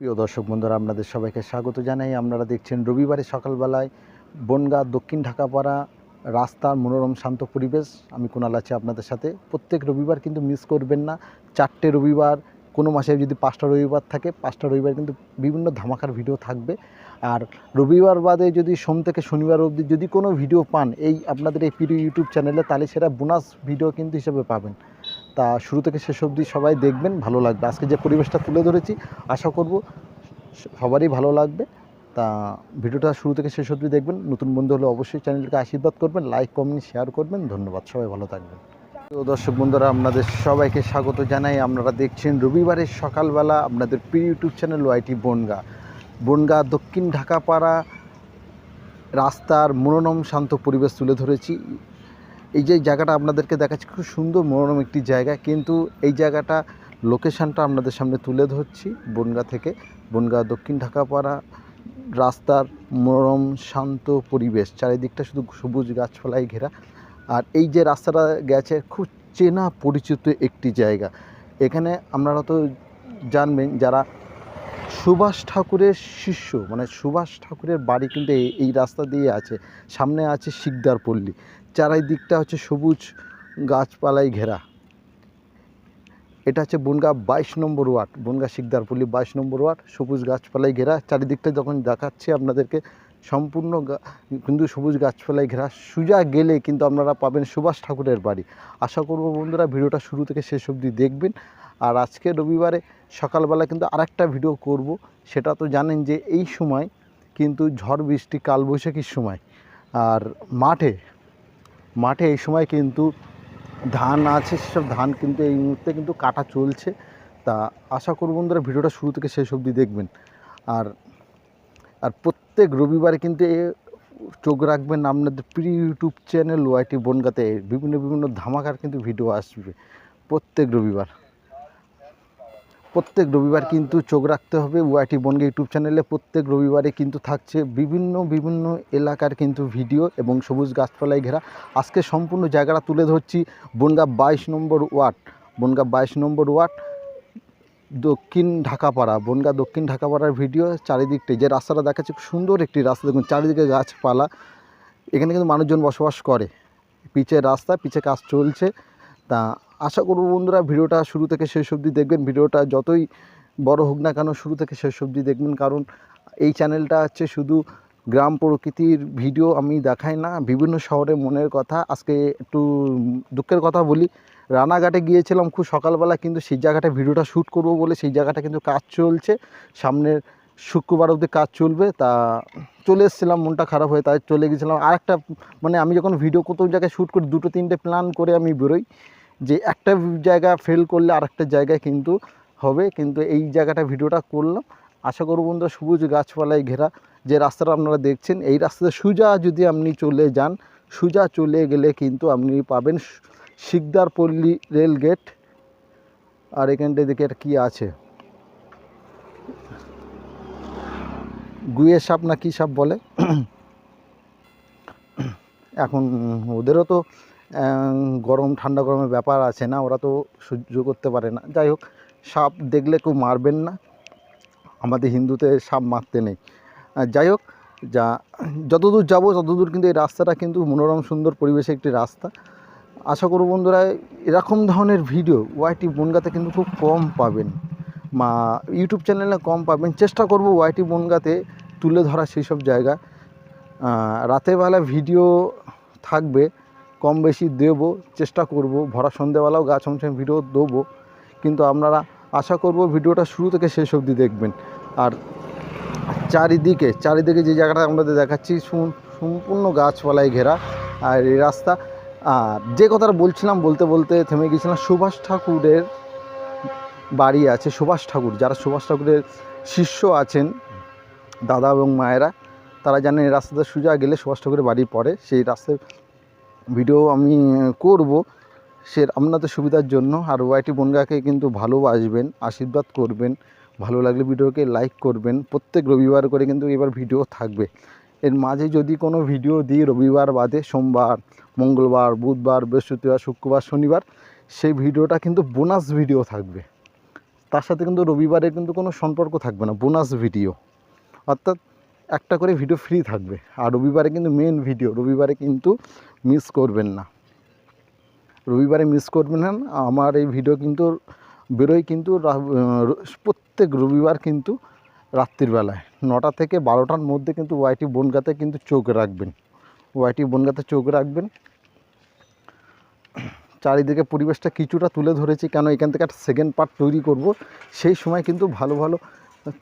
প্রিয় দর্শক বন্ধুরা, আপনাদের সবাইকে স্বাগত জানাই। আপনারা দেখছেন রবিবারে সকালবেলায় বনগাঁ দক্ষিণ ঢাকাপাড়া রাস্তার মনোরম শান্ত পরিবেশ। আমি কুণাল আছি আপনাদের সাথে। প্রত্যেক রবিবার কিন্তু মিস করবেন না। 4টে রবিবার, কোনো মাসে যদি 5টা রবিবার থাকে, 5টা রবিবার কিন্তু বিভিন্ন ধামাকার ভিডিও থাকবে। আর রবিবার বাদে যদি সোম থেকে শনিবার অবধি যদি কোনো ভিডিও পান এই আপনাদের এই প্রিয় ইউটিউব চ্যানেলে, তাহলে সেটা বোনাস ভিডিও কিন্তু হিসেবে পাবেন। তা শুরু থেকে শেষ অবধি সবাই দেখবেন, ভালো লাগবে। আজকে যে পরিবেশটা তুলে ধরেছি আশা করব সবারই ভালো লাগবে। তা ভিডিওটা শুরু থেকে শেষ অবধি দেখবেন। নতুন বন্ধু হলে অবশ্যই চ্যানেলকে আশীর্বাদ করবেন, লাইক কমেন্ট শেয়ার করবেন। ধন্যবাদ, সবাই ভালো থাকবেন। তো দর্শক বন্ধুরা, আপনাদের সবাইকে স্বাগত জানাই। আপনারা দেখছেন রবিবারের সকালবেলা আপনাদের প্রিয় ইউটিউব চ্যানেল ওয়াইটি বনগাঁ দক্ষিণ ঢাকাপাড়া রাস্তার মনোরম শান্ত পরিবেশ তুলে ধরেছি। এই যে জায়গাটা আপনাদেরকে দেখাচ্ছি, খুব সুন্দর মনোরম একটি জায়গা, কিন্তু এই জায়গাটা লোকেশানটা আপনাদের সামনে তুলে ধরছি। বনগাঁ দক্ষিণ ঢাকাপাড়া রাস্তার মনোরম শান্ত পরিবেশ, চারিদিকটা শুধু সবুজ গাছপালায় ঘেরা। আর এই যে রাস্তাটা গেছে, খুব চেনা পরিচিত একটি জায়গা। এখানে আপনারা তো জানবেন, যারা সুভাষ ঠাকুরের শিষ্য, মানে সুভাষ ঠাকুরের বাড়ি কিন্তু এই রাস্তা দিয়ে আছে। সামনে আছে শিকদার পল্লী, চারিদিকটা হচ্ছে সবুজ গাছপালায় ঘেরা। এটা হচ্ছে বনগাঁ 22 নম্বর ওয়ার্ড, বনগাঁ শিকদারপল্লী 22 নম্বর ওয়ার্ড, সবুজ গাছপালায় ঘেরা। চারিদিকটা যখন দেখাচ্ছি আপনাদেরকে, সম্পূর্ণ কিন্তু সবুজ গাছপালায় ঘেরা। সোজা গেলে কিন্তু আপনারা পাবেন সুভাষ ঠাকুরের বাড়ি। আশা করব বন্ধুরা ভিডিওটা শুরু থেকে শেষ অবধি দেখবেন। আর আজকে রবিবারে সকালবেলা কিন্তু আরেকটা ভিডিও করব। সেটা তো জানেন যে এই সময় কিন্তু ঝড় বৃষ্টি কালবৈশাখীর সময়। আর মাঠে এই সময় কিন্তু ধান আছে, সেসব ধান কিন্তু এই মুহূর্তে কিন্তু কাটা চলছে। তা আশা করব বন্ধুরা ভিডিওটা শুরু থেকে শেষ অবধি দেখবেন। আর আর প্রত্যেক রবিবারে কিন্তু চোখ রাখবেন আপনাদের প্রিয় ইউটিউব চ্যানেল ওয়াইটি বনগাঁতে বিভিন্ন ধামাকার কিন্তু ভিডিও আসবে প্রত্যেক রবিবার কিন্তু চোখ রাখতে হবে ওয়াইটি বনগাঁ ইউটিউব চ্যানেলে। প্রত্যেক রবিবারে কিন্তু থাকছে বিভিন্ন এলাকার কিন্তু ভিডিও এবং সবুজ গাছপালায় ঘেরা। আজকে সম্পূর্ণ জায়গাটা তুলে ধরছি বনগাঁ 22 নম্বর ওয়ার্ড দক্ষিণ ঢাকাপাড়া, বনগাঁ দক্ষিণ ঢাকাপাড়ার ভিডিও। চারিদিকটাই যে রাস্তাটা দেখাচ্ছে, খুব সুন্দর একটি রাস্তা। দেখুন চারিদিকে গাছপালা, এখানে কিন্তু মানুষজন বসবাস করে। পিচের রাস্তা, পিচে কাজ চলছে। তা আশা করব বন্ধুরা ভিডিওটা শুরু থেকে শেষ অবধি দেখবেন। ভিডিওটা যতই বড় হোক না কেন শুরু থেকে শেষ অবধি দেখবেন, কারণ এই চ্যানেলটা হচ্ছে শুধু গ্রাম প্রকৃতির ভিডিও আমি দেখাই না, বিভিন্ন শহরের মনের কথা। আজকে একটু দুঃখের কথা বলি, রানাঘাটে গিয়েছিলাম খুব সকালবেলা, কিন্তু সেই জায়গাটা ভিডিওটা শ্যুট করব বলে সেই জায়গাটা কিন্তু কাজ চলছে। সামনের শুক্রবার অবধি কাজ চলবে। তা চলে এসেছিলাম, মনটা খারাপ হয়ে তাই চলে গেছিলাম। আরেকটা মানে আমি যখন ভিডিও কোথাও জায়গায় শ্যুট করি, 2-3টে প্ল্যান করে আমি বেরোই, যে একটা জায়গা ফেল করলে আরেকটা জায়গায় কিন্তু হবে। কিন্তু এই জায়গাটা ভিডিওটা করলাম। আশা করব বন্ধুরা সবুজ গাছপালায় ঘেরা যে রাস্তাটা আপনারা দেখছেন, এই রাস্তাতে সোজা যদি আপনি চলে যান, সোজা চলে গেলে কিন্তু আপনি পাবেন শিকদারপল্লী রেল গেট। আর এখানটা দেখে এটা কী আছে, গুয়ে সাপ না কী সাপ বলে। এখন ওদেরও তো ঠান্ডা গরমের ব্যাপার আছে না, ওরা তো সহ্য করতে পারে না। যাই হোক, সাপ দেখলে কেউ মারবেন না, আমাদের হিন্দুতে সাপ মারতে নেই। যাই হোক, যতদূর যাবো ততদূর কিন্তু এই রাস্তাটা কিন্তু মনোরম সুন্দর পরিবেশে একটি রাস্তা। আশা করব বন্ধুরা এরকম ধরনের ভিডিও ওয়াইটি বনগাঁতে কিন্তু খুব কম পাবেন, ইউটিউব চ্যানেলে কম পাবেন। চেষ্টা করব ওয়াইটি বনগাঁতে তুলে ধরা সেই সব জায়গা। রাতেরবেলা ভিডিও থাকবে, কম বেশি দেবো, চেষ্টা করব। ভরা সন্ধ্যেবেলাও গাছ অংশে ভিডিও দেবো, কিন্তু আপনারা আশা করব ভিডিওটা শুরু থেকে শেষ অবধি দেখবেন। আর চারিদিকে যে জায়গাটা আমাদের দেখাচ্ছি সম্পূর্ণ গাছপালায় ঘেরা। আর এই রাস্তা, আর যে কথাটা বলছিলাম বলতে থেমে গিয়েছিলাম, সুভাষ ঠাকুরের বাড়ি আছে। যারা সুভাষ ঠাকুরের শিষ্য আছেন, দাদা এবং মায়েরা, তারা জানেন এই রাস্তাতে সোজা গেলে সুভাষ ঠাকুরের বাড়ি পড়ে। সেই রাস্তার ভিডিও আমি করব সে আপনাদের সুবিধার জন্য। আর ওয়াইটি বনগাঁকে কিন্তু ভালোবাসবেন, আশীর্বাদ করবেন, ভালো লাগলে ভিডিওকে লাইক করবেন। প্রত্যেক রবিবার করে কিন্তু এবার ভিডিও থাকবে। এর মাঝে যদি কোনো ভিডিও দিই রবিবার বাদে, সোমবার, মঙ্গলবার, বুধবার, বৃহস্পতিবার, শুক্রবার, শনিবার, সেই ভিডিওটা কিন্তু বোনাস ভিডিও থাকবে। তার সাথে কিন্তু রবিবারে কিন্তু কোনো সম্পর্ক থাকবে না, বোনাস ভিডিও, অর্থাৎ একটা করে ভিডিও ফ্রি থাকবে। আর রবিবারে কিন্তু মেন ভিডিও, রবিবারে কিন্তু মিস করবেন না, রবিবারে মিস করবেন না। আমার এই ভিডিও কিন্তু বেরোয় কিন্তু প্রত্যেক রবিবার কিন্তু রাত্রির বেলায় 9টা থেকে 12টার মধ্যে কিন্তু ওয়াইটি বনগাঁতে কিন্তু চোখ রাখবেন, ওয়াইটি বনগাঁতে চোখ রাখবেন। চারিদিকে পরিবেশটা কিছুটা তুলে ধরেছি, কেন এখান থেকে একটা সেকেন্ড পার্ট তৈরি করব, সেই সময় কিন্তু ভালো ভালো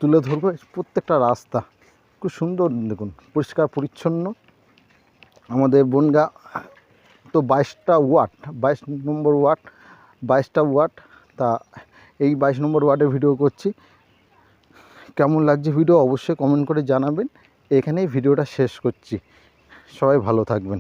তুলে ধরবো। প্রত্যেকটা রাস্তা খুব সুন্দর, দেখুন পরিষ্কার পরিচ্ছন্ন। আমাদের বনগাঁ তো 22টা ওয়ার্ড, 22 নম্বর ওয়ার্ড, 22টা ওয়ার্ড। তা এই 22 নম্বর ওয়ার্ডে ভিডিও করছি। কেমন লাগছে ভিডিও অবশ্যই কমেন্ট করে জানাবেন। এখানেই ভিডিওটা শেষ করছি, সবাই ভালো থাকবেন।